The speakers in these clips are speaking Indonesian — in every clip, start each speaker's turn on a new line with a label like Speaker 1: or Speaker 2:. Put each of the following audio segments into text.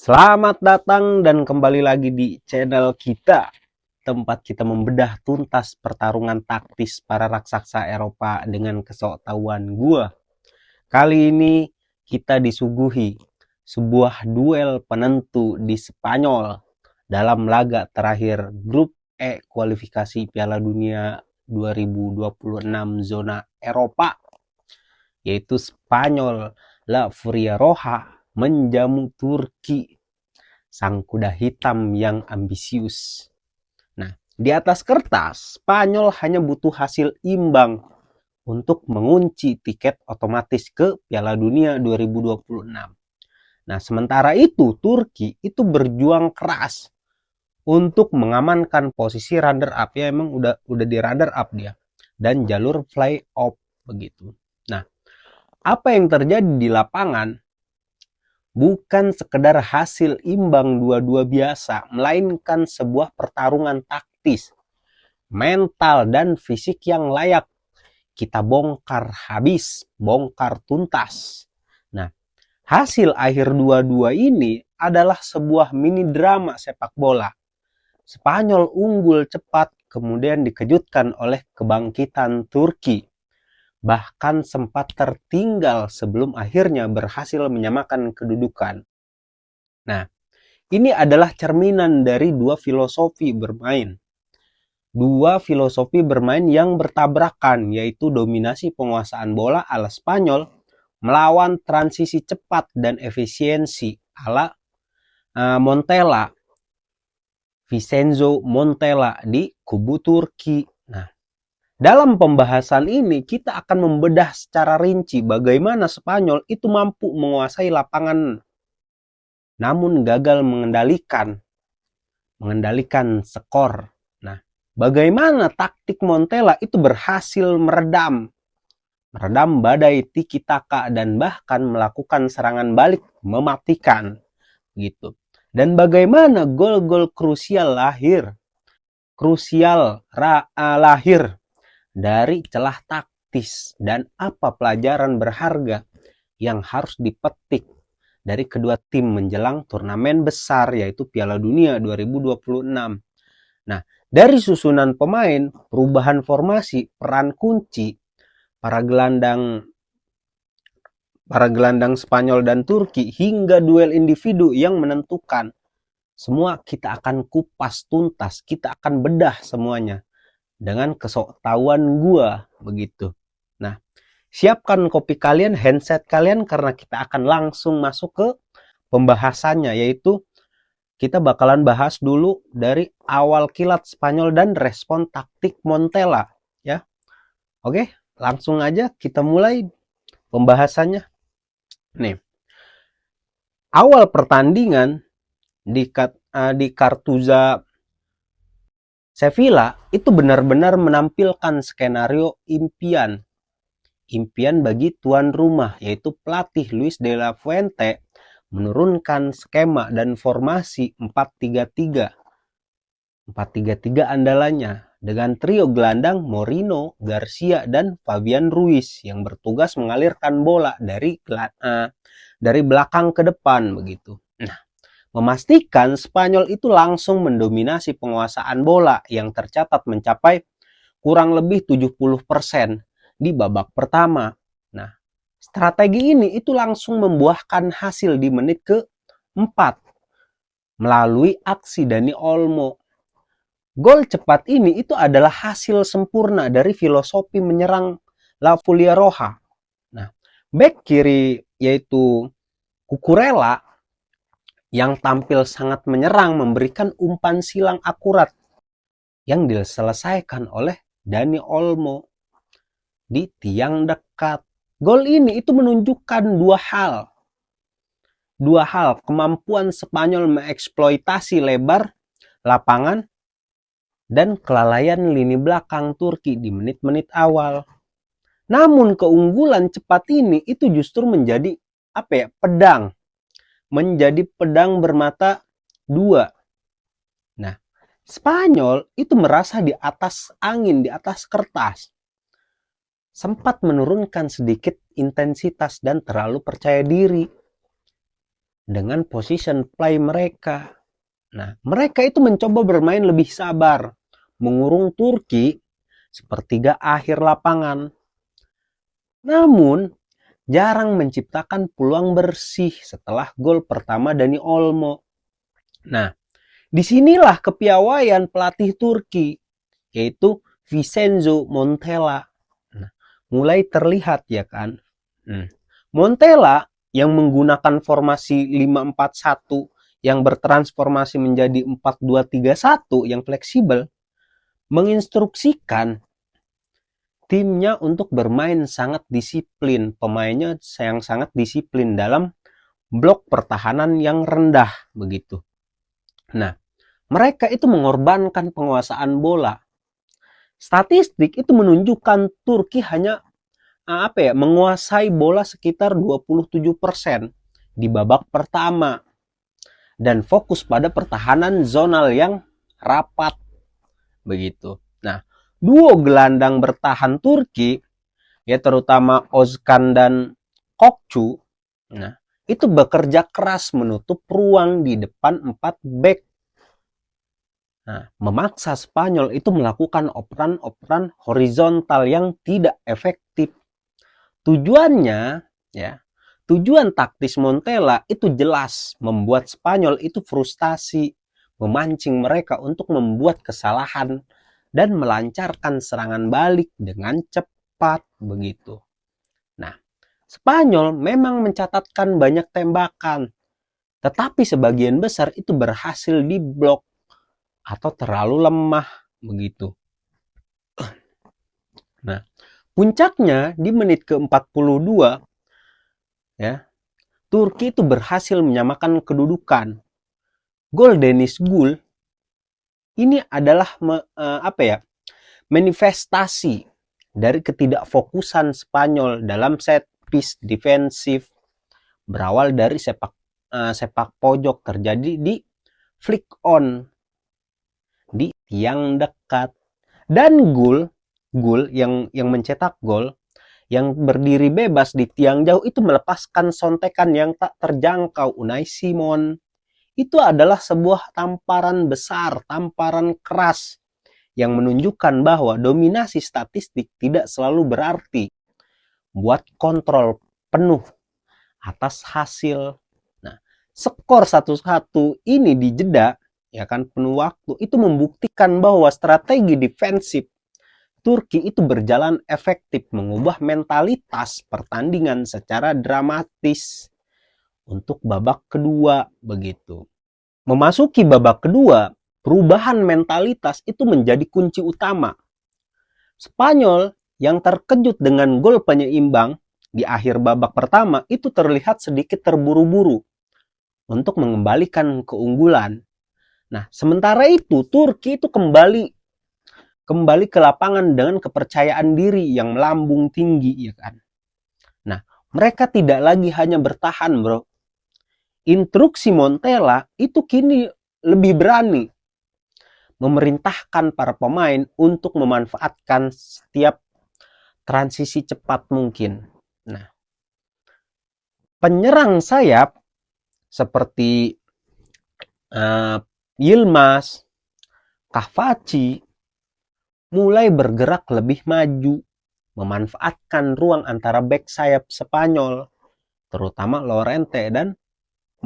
Speaker 1: Selamat datang dan kembali lagi di channel kita, tempat kita membedah tuntas pertarungan taktis para raksasa Eropa dengan kesoktahuan gua. Kali ini kita disuguhi sebuah duel penentu di Spanyol dalam laga terakhir grup E kualifikasi Piala Dunia 2026 zona Eropa, yaitu Spanyol La Furia Roja menjamu Turki, sang kuda hitam yang ambisius. Nah, di atas kertas, Spanyol hanya butuh hasil imbang untuk mengunci tiket otomatis ke Piala Dunia 2026. Nah, sementara itu Turki itu berjuang keras untuk mengamankan posisi runner up, ya emang udah di runner up dia, dan jalur playoff begitu. Nah, apa yang terjadi di lapangan bukan sekedar hasil imbang dua-dua biasa, melainkan sebuah pertarungan taktis, mental, dan fisik yang layak kita bongkar habis, bongkar tuntas. Nah, hasil akhir dua-dua ini adalah sebuah mini drama sepak bola. Spanyol unggul cepat, kemudian dikejutkan oleh kebangkitan Turki. Bahkan sempat tertinggal sebelum akhirnya berhasil menyamakan kedudukan. Nah, ini adalah cerminan dari dua filosofi bermain. Dua filosofi bermain yang bertabrakan, yaitu dominasi penguasaan bola ala Spanyol melawan transisi cepat dan efisiensi ala Montella, Vincenzo Montella di kubu Turki. Nah, dalam pembahasan ini kita akan membedah secara rinci bagaimana Spanyol itu mampu menguasai lapangan namun gagal mengendalikan skor. Nah, bagaimana taktik Montella itu berhasil meredam badai tiki taka dan bahkan melakukan serangan balik mematikan gitu. Dan bagaimana gol-gol krusial lahir dari celah taktis, dan apa pelajaran berharga yang harus dipetik dari kedua tim menjelang turnamen besar yaitu Piala Dunia 2026. Nah, dari susunan pemain, perubahan formasi, peran kunci, para gelandang Spanyol dan Turki, hingga duel individu yang menentukan, semua kita akan kupas tuntas, kita akan bedah semuanya dengan kesoktahuan gua begitu. Nah, siapkan kopi kalian, handset kalian, karena kita akan langsung masuk ke pembahasannya, yaitu kita bakalan bahas dulu dari awal kilat Spanyol dan respon taktik Montella, ya. Oke, langsung aja kita mulai pembahasannya. Nih, awal pertandingan di Cartuza Sevilla itu benar-benar menampilkan skenario impian bagi tuan rumah, yaitu pelatih Luis de la Fuente menurunkan skema dan formasi 4-3-3 andalannya dengan trio gelandang Morino, Garcia, dan Fabian Ruiz yang bertugas mengalirkan bola dari belakang ke depan begitu. Nah, memastikan Spanyol itu langsung mendominasi penguasaan bola yang tercatat mencapai kurang lebih 70% di babak pertama. Nah, strategi ini itu langsung membuahkan hasil di menit ke-4 melalui aksi Dani Olmo. Gol cepat ini itu adalah hasil sempurna dari filosofi menyerang La Furia Roja. Nah, bek kiri yaitu Cucurella yang tampil sangat menyerang memberikan umpan silang akurat yang diselesaikan oleh Dani Olmo di tiang dekat. Gol ini itu menunjukkan dua hal, kemampuan Spanyol mengeksploitasi lebar lapangan dan kelalaian lini belakang Turki di menit-menit awal. Namun keunggulan cepat ini itu justru menjadi pedang bermata dua. Nah, Spanyol itu merasa di atas angin, di atas kertas, sempat menurunkan sedikit intensitas dan terlalu percaya diri. dengan position play mereka. Nah, mereka itu mencoba bermain lebih sabar, mengurung Turki sepertiga akhir lapangan. Namun, jarang menciptakan peluang bersih setelah gol pertama Dani Olmo. Nah, disinilah kepiawaian pelatih Turki, yaitu Vincenzo Montella. Nah, mulai terlihat ya kan. Montella yang menggunakan formasi 5-4-1 yang bertransformasi menjadi 4-2-3-1 yang fleksibel, menginstruksikan timnya untuk bermain sangat disiplin, pemainnya yang sangat disiplin dalam blok pertahanan yang rendah begitu. Nah, mereka itu mengorbankan penguasaan bola. Statistik itu menunjukkan Turki hanya menguasai bola sekitar 27% di babak pertama dan fokus pada pertahanan zonal yang rapat begitu. Nah, duo gelandang bertahan Turki ya terutama Özkan dan Kokcu, nah itu bekerja keras menutup ruang di depan 4 back. Nah, memaksa Spanyol itu melakukan operan-operan horizontal yang tidak efektif. Tujuannya, ya, tujuan taktis Montella itu jelas, membuat Spanyol itu frustasi, memancing mereka untuk membuat kesalahan dan melancarkan serangan balik dengan cepat begitu. Nah, Spanyol memang mencatatkan banyak tembakan, tetapi sebagian besar itu berhasil diblok atau terlalu lemah begitu. Nah, puncaknya di menit ke-42 ya, Turki itu berhasil menyamakan kedudukan. Gol Deniz Gul ini adalah manifestasi dari ketidakfokusan Spanyol dalam set piece defensif, berawal dari sepak pojok terjadi di flick on di tiang dekat, dan Gul yang mencetak gol yang berdiri bebas di tiang jauh itu melepaskan sontekan yang tak terjangkau Unai Simon. Itu adalah sebuah tamparan besar, tamparan keras yang menunjukkan bahwa dominasi statistik tidak selalu berarti buat kontrol penuh atas hasil. Nah, skor 1-1 ini di jeda ya kan penuh waktu itu membuktikan bahwa strategi defensif Turki itu berjalan efektif, mengubah mentalitas pertandingan secara dramatis untuk babak kedua begitu. Memasuki babak kedua, perubahan mentalitas itu menjadi kunci utama. Spanyol yang terkejut dengan gol penyeimbang di akhir babak pertama itu terlihat sedikit terburu-buru untuk mengembalikan keunggulan. Nah, sementara itu Turki itu kembali ke lapangan dengan kepercayaan diri yang melambung tinggi ya kan. Nah, mereka tidak lagi hanya bertahan, bro. Instruksi Montella itu kini lebih berani memerintahkan para pemain untuk memanfaatkan setiap transisi cepat mungkin. Nah, penyerang sayap seperti Yilmaz, Kahvaci mulai bergerak lebih maju, memanfaatkan ruang antara bek sayap Spanyol, terutama Llorente dan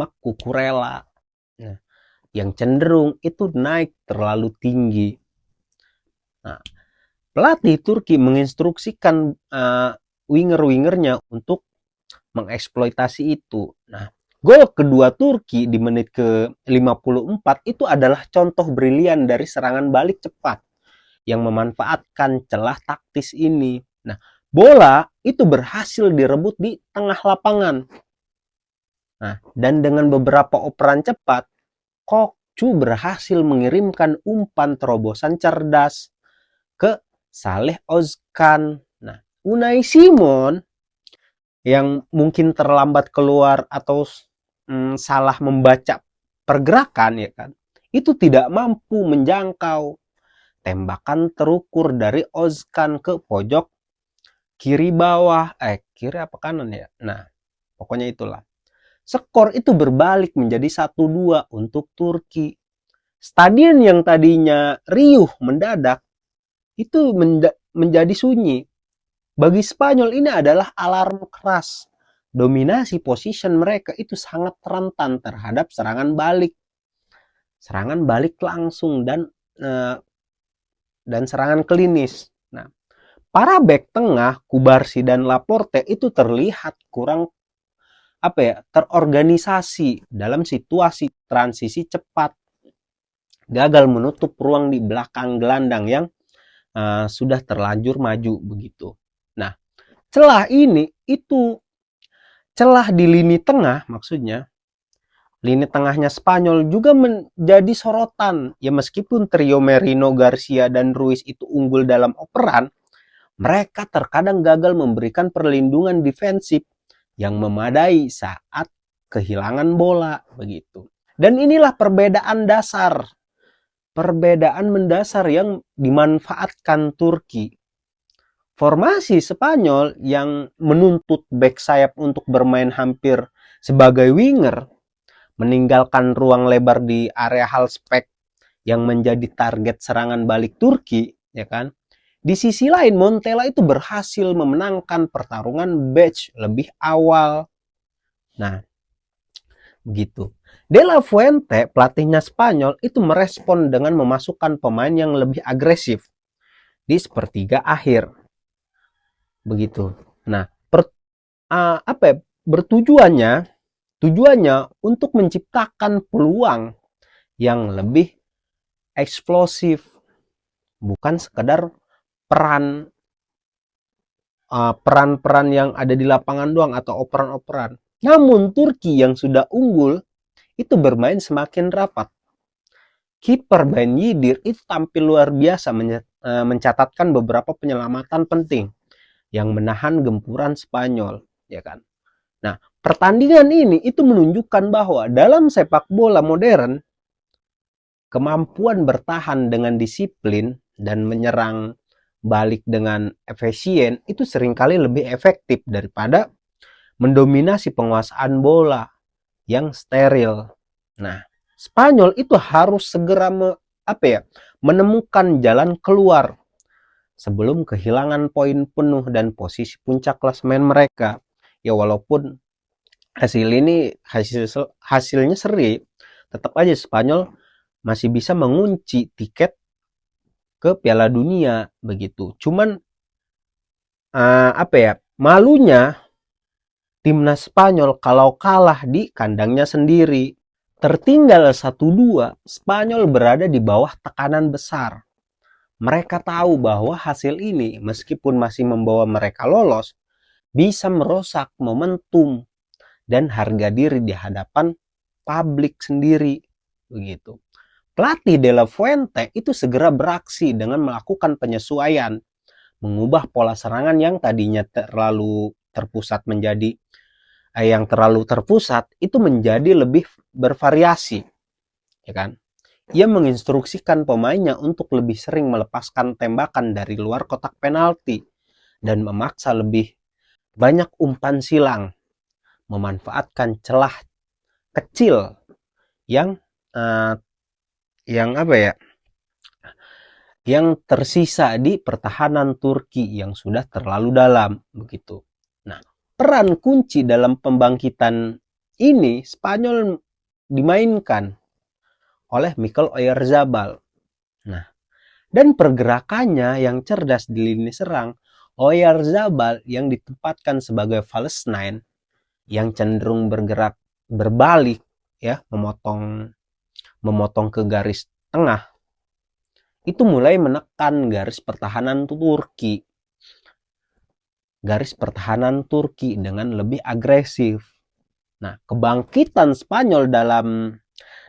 Speaker 1: Cucurella, nah, yang cenderung itu naik terlalu tinggi. Nah, pelatih Turki menginstruksikan winger-wingernya untuk mengeksploitasi itu. Nah, gol kedua Turki di menit ke-54 itu adalah contoh brilian dari serangan balik cepat yang memanfaatkan celah taktis ini. Nah, bola itu berhasil direbut di tengah lapangan. Nah, dan dengan beberapa operan cepat, Kokcu berhasil mengirimkan umpan terobosan cerdas ke Saleh Özkan. Nah, Unai Simon yang mungkin terlambat keluar atau salah membaca pergerakan ya kan, itu tidak mampu menjangkau. Tembakan terukur dari Özkan ke pojok kiri bawah, kiri apa kanan ya? Nah, pokoknya itulah. skor itu berbalik menjadi 1-2 untuk Turki. Stadion yang tadinya riuh mendadak itu menjadi sunyi. Bagi Spanyol ini adalah alarm keras. Dominasi position mereka itu sangat rentan terhadap serangan balik. Serangan balik langsung dan serangan klinis. Nah, para bek tengah Kubarsi dan Laporte itu terlihat kurang terorganisasi dalam situasi transisi cepat. Gagal menutup ruang di belakang gelandang yang sudah terlanjur maju begitu. Nah, celah di lini tengah, maksudnya lini tengahnya Spanyol juga menjadi sorotan. Ya meskipun trio Merino, Garcia, dan Ruiz itu unggul dalam operan, mereka terkadang gagal memberikan perlindungan defensif yang memadai saat kehilangan bola begitu. Dan inilah perbedaan mendasar yang dimanfaatkan Turki. Formasi Spanyol yang menuntut bek sayap untuk bermain hampir sebagai winger, meninggalkan ruang lebar di area halfback yang menjadi target serangan balik Turki, ya kan? Di sisi lain, Montella itu berhasil memenangkan pertarungan batch lebih awal. Nah, begitu. De La Fuente, pelatihnya Spanyol, itu merespon dengan memasukkan pemain yang lebih agresif di sepertiga akhir. Begitu. Nah, tujuannya untuk menciptakan peluang yang lebih eksplosif, bukan sekedar peran-peran yang ada di lapangan doang atau operan-operan. Namun Turki yang sudah unggul itu bermain semakin rapat. Kiper Ben Yedder itu tampil luar biasa mencatatkan beberapa penyelamatan penting yang menahan gempuran Spanyol, ya kan. Nah, pertandingan ini itu menunjukkan bahwa dalam sepak bola modern, kemampuan bertahan dengan disiplin dan menyerang balik dengan efisien itu seringkali lebih efektif daripada mendominasi penguasaan bola yang steril. Nah, Spanyol itu harus segera menemukan jalan keluar sebelum kehilangan poin penuh dan posisi puncak klasemen mereka. Ya walaupun hasilnya seri, tetap aja Spanyol masih bisa mengunci tiket ke Piala Dunia begitu. Cuman malunya timnas Spanyol kalau kalah di kandangnya sendiri. Tertinggal 1-2, Spanyol berada di bawah tekanan besar. Mereka tahu bahwa hasil ini, meskipun masih membawa mereka lolos, bisa merusak momentum dan harga diri di hadapan publik sendiri. Begitu. Pelatih De La Fuente itu segera beraksi dengan melakukan penyesuaian, mengubah pola serangan yang tadinya terlalu terpusat itu menjadi lebih bervariasi, ya kan? Ia menginstruksikan pemainnya untuk lebih sering melepaskan tembakan dari luar kotak penalti dan memaksa lebih banyak umpan silang, memanfaatkan celah kecil yang tersisa di pertahanan Turki yang sudah terlalu dalam begitu. Nah, peran kunci dalam pembangkitan ini Spanyol dimainkan oleh Mikel Oyarzabal. Nah, dan pergerakannya yang cerdas di lini serang, Oyarzabal yang ditempatkan sebagai false nine yang cenderung bergerak berbalik, ya, memotong ke garis tengah, itu mulai menekan garis pertahanan Turki dengan lebih agresif. Nah, kebangkitan Spanyol dalam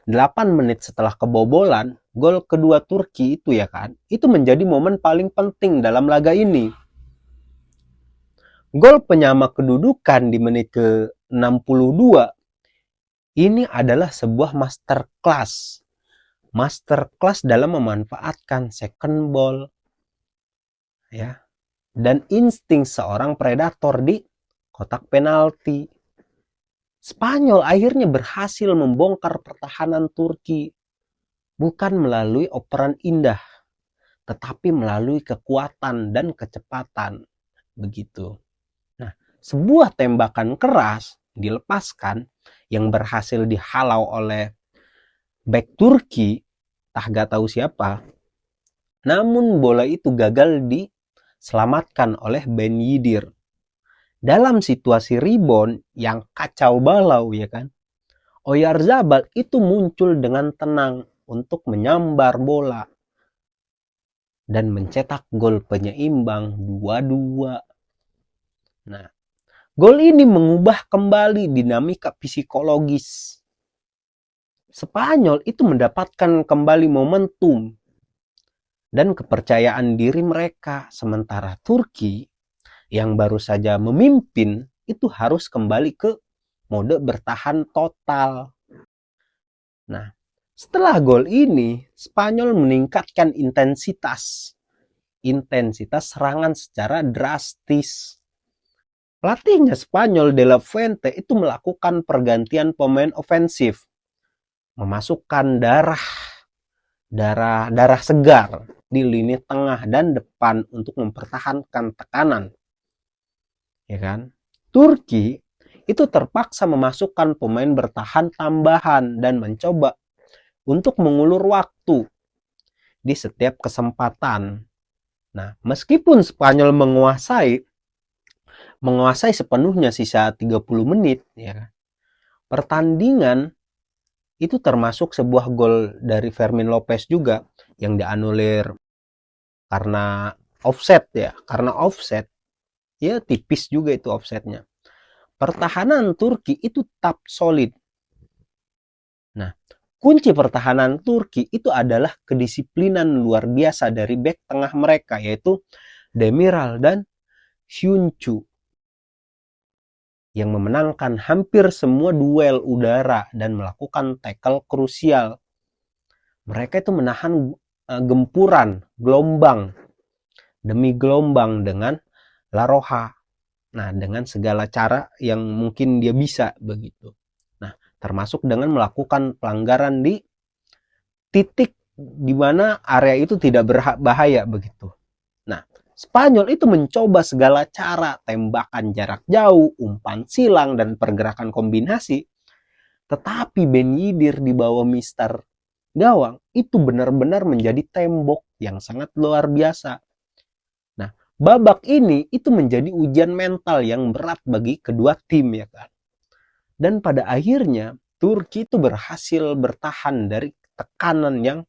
Speaker 1: 8 menit setelah kebobolan gol kedua Turki itu, ya kan, itu menjadi momen paling penting dalam laga ini. Gol penyama kedudukan di menit ke-62 ini adalah sebuah masterclass dalam memanfaatkan second ball, ya, dan insting seorang predator di kotak penalti. Spanyol akhirnya berhasil membongkar pertahanan Turki bukan melalui operan indah, tetapi melalui kekuatan dan kecepatan. Begitu. Nah, sebuah tembakan keras dilepaskan yang berhasil dihalau oleh bek Turki, gak tahu siapa. Namun bola itu gagal diselamatkan oleh Ben Yedder. Dalam situasi rebound yang kacau balau, ya kan, Oyarzabal itu muncul dengan tenang untuk menyambar bola dan mencetak gol penyeimbang 2-2. Nah, gol ini mengubah kembali dinamika psikologis. Spanyol itu mendapatkan kembali momentum dan kepercayaan diri mereka, sementara Turki yang baru saja memimpin itu harus kembali ke mode bertahan total. Nah, setelah gol ini, Spanyol meningkatkan intensitas serangan secara drastis. Pelatihnya Spanyol De La Fuente itu melakukan pergantian pemain ofensif, memasukkan darah segar di lini tengah dan depan untuk mempertahankan tekanan. Ya kan? Turki itu terpaksa memasukkan pemain bertahan tambahan dan mencoba untuk mengulur waktu di setiap kesempatan. Nah, meskipun Spanyol menguasai sepenuhnya sisa 30 menit, ya, pertandingan itu termasuk sebuah gol dari Fermin Lopez juga yang dianulir karena offset, ya. Karena offset, ya tipis juga itu offsetnya. Pertahanan Turki itu tetap solid. Nah, kunci pertahanan Turki itu adalah kedisiplinan luar biasa dari bek tengah mereka, yaitu Demiral dan Syuncu, yang memenangkan hampir semua duel udara dan melakukan tackle krusial. Mereka itu menahan gempuran, gelombang demi gelombang dengan La Roja. Nah, dengan segala cara yang mungkin dia bisa begitu. Nah, termasuk dengan melakukan pelanggaran di titik di mana area itu tidak berbahaya begitu. Nah, Spanyol itu mencoba segala cara, tembakan jarak jauh, umpan silang, dan pergerakan kombinasi. Tetapi Ben Yedder di bawah Mister Gawang itu benar-benar menjadi tembok yang sangat luar biasa. Nah, babak ini itu menjadi ujian mental yang berat bagi kedua tim, ya kan. Dan pada akhirnya Turki itu berhasil bertahan dari tekanan yang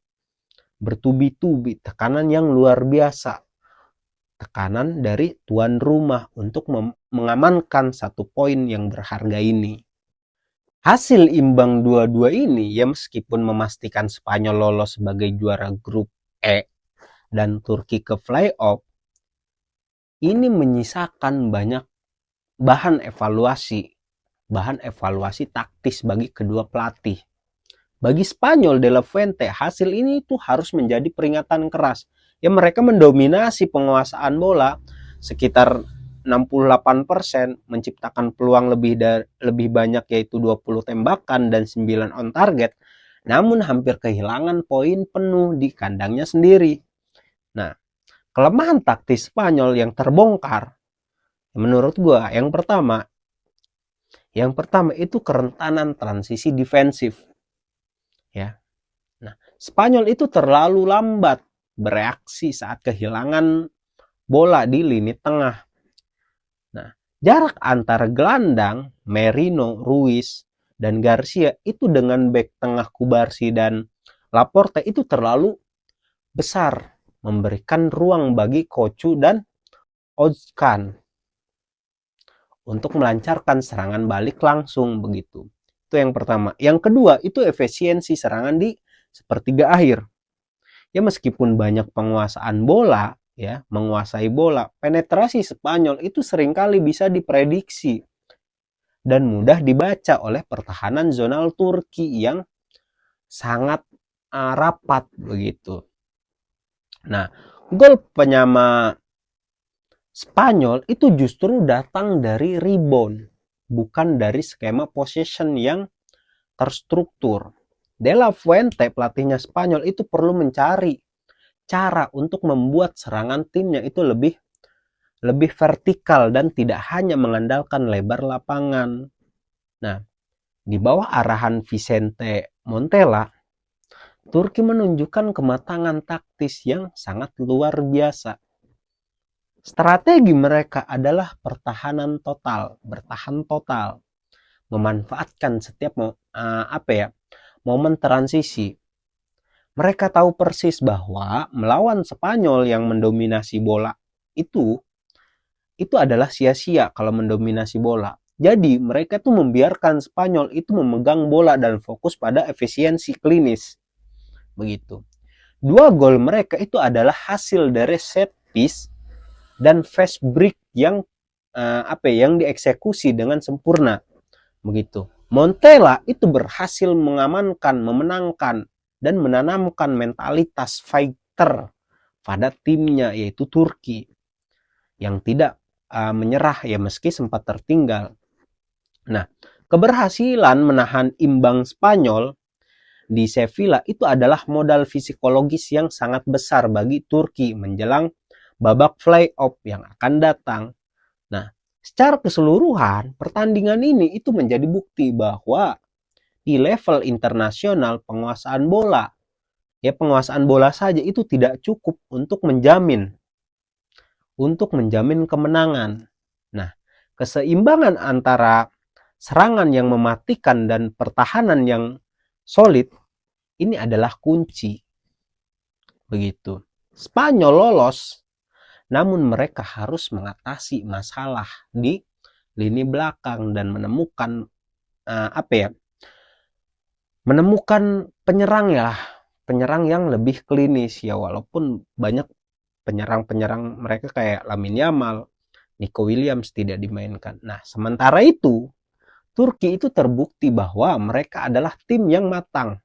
Speaker 1: bertubi-tubi, tekanan yang luar biasa. Tekanan dari tuan rumah untuk mengamankan 1 poin yang berharga ini. Hasil imbang 2-2 ini ya meskipun memastikan Spanyol lolos sebagai juara grup E dan Turki ke playoff, ini menyisakan banyak bahan evaluasi taktis bagi kedua pelatih. Bagi Spanyol De La Fuente, hasil ini tuh harus menjadi peringatan keras. Ya, mereka mendominasi penguasaan bola sekitar 68%, menciptakan peluang lebih banyak yaitu 20 tembakan dan 9 on target. Namun hampir kehilangan poin penuh di kandangnya sendiri. Nah, kelemahan taktis Spanyol yang terbongkar menurut gua yang pertama itu kerentanan transisi defensif. Ya. Nah, Spanyol itu terlalu lambat bereaksi saat kehilangan bola di lini tengah. Nah, jarak antara gelandang Merino, Ruiz, dan Garcia itu dengan bek tengah Kubarsi dan Laporte itu terlalu besar, memberikan ruang bagi Kocu dan Ozkan untuk melancarkan serangan balik langsung begitu. Itu yang pertama. Yang kedua, itu efisiensi serangan di sepertiga akhir. Ya meskipun banyak penguasaan bola, ya, menguasai bola, penetrasi Spanyol itu seringkali bisa diprediksi dan mudah dibaca oleh pertahanan zonal Turki yang sangat rapat begitu. Nah, gol penyama Spanyol itu justru datang dari rebound, bukan dari skema possession yang terstruktur. De La Fuente, pelatihnya Spanyol, itu perlu mencari cara untuk membuat serangan timnya itu lebih vertikal dan tidak hanya mengandalkan lebar lapangan. Nah, di bawah arahan Vicente Montella, Turki menunjukkan kematangan taktis yang sangat luar biasa. Strategi mereka adalah pertahanan total, bertahan total, memanfaatkan setiap momen transisi. Mereka tahu persis bahwa melawan Spanyol yang mendominasi bola itu adalah sia-sia kalau mendominasi bola. Jadi mereka tuh membiarkan Spanyol itu memegang bola dan fokus pada efisiensi klinis. Begitu. 2 gol mereka itu adalah hasil dari set piece dan fast break yang yang dieksekusi dengan sempurna. Begitu. Montella itu berhasil mengamankan, memenangkan dan menanamkan mentalitas fighter pada timnya, yaitu Turki, yang tidak menyerah ya meski sempat tertinggal. Nah, keberhasilan menahan imbang Spanyol di Sevilla itu adalah modal psikologis yang sangat besar bagi Turki menjelang babak playoff yang akan datang. Nah, secara keseluruhan pertandingan ini itu menjadi bukti bahwa di level internasional penguasaan bola saja itu tidak cukup untuk menjamin kemenangan. Nah, keseimbangan antara serangan yang mematikan dan pertahanan yang solid ini adalah kunci. Begitu. Spanyol lolos, namun mereka harus mengatasi masalah di lini belakang dan menemukan menemukan penyerang yang lebih klinis ya, walaupun banyak penyerang mereka kayak Lamine Yamal, Nico Williams tidak dimainkan. Nah, sementara itu Turki itu terbukti bahwa mereka adalah tim yang matang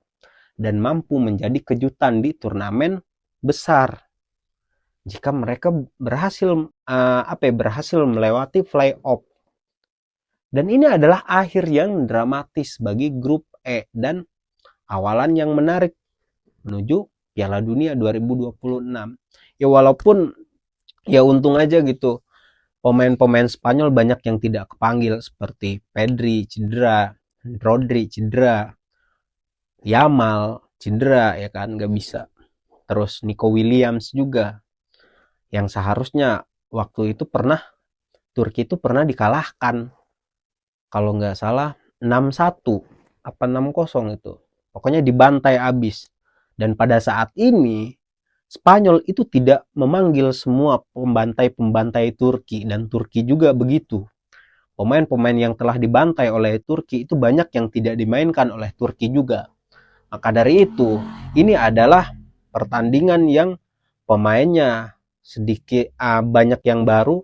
Speaker 1: dan mampu menjadi kejutan di turnamen besar jika mereka berhasil melewati playoff. Dan ini adalah akhir yang dramatis bagi grup E dan awalan yang menarik menuju Piala Dunia 2026. Ya walaupun ya untung aja gitu, pemain-pemain Spanyol banyak yang tidak kepanggil seperti Pedri cedera, Rodri cedera, Yamal cedera ya kan, nggak bisa. Terus Nico Williams juga yang seharusnya waktu itu Turki itu pernah dikalahkan kalau nggak salah 6-1 apa 6-0 itu. Pokoknya dibantai abis. Dan pada saat ini Spanyol itu tidak memanggil semua pembantai Turki, dan Turki juga begitu. Pemain-pemain yang telah dibantai oleh Turki itu banyak yang tidak dimainkan oleh Turki juga. Maka dari itu, ini adalah pertandingan yang pemainnya sedikit banyak yang baru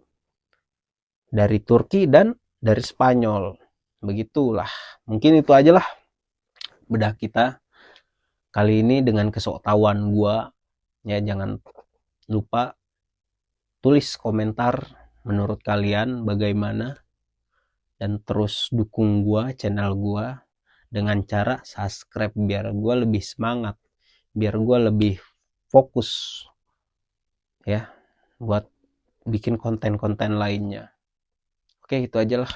Speaker 1: dari Turki dan dari Spanyol. Begitulah. Mungkin itu aja lah bedah kita kali ini dengan kesoktahuan gua. Ya, jangan lupa tulis komentar menurut kalian bagaimana, dan terus dukung gua, channel gua dengan cara subscribe biar gua lebih semangat, biar gua lebih fokus ya buat bikin konten-konten lainnya. Oke, itu aja lah.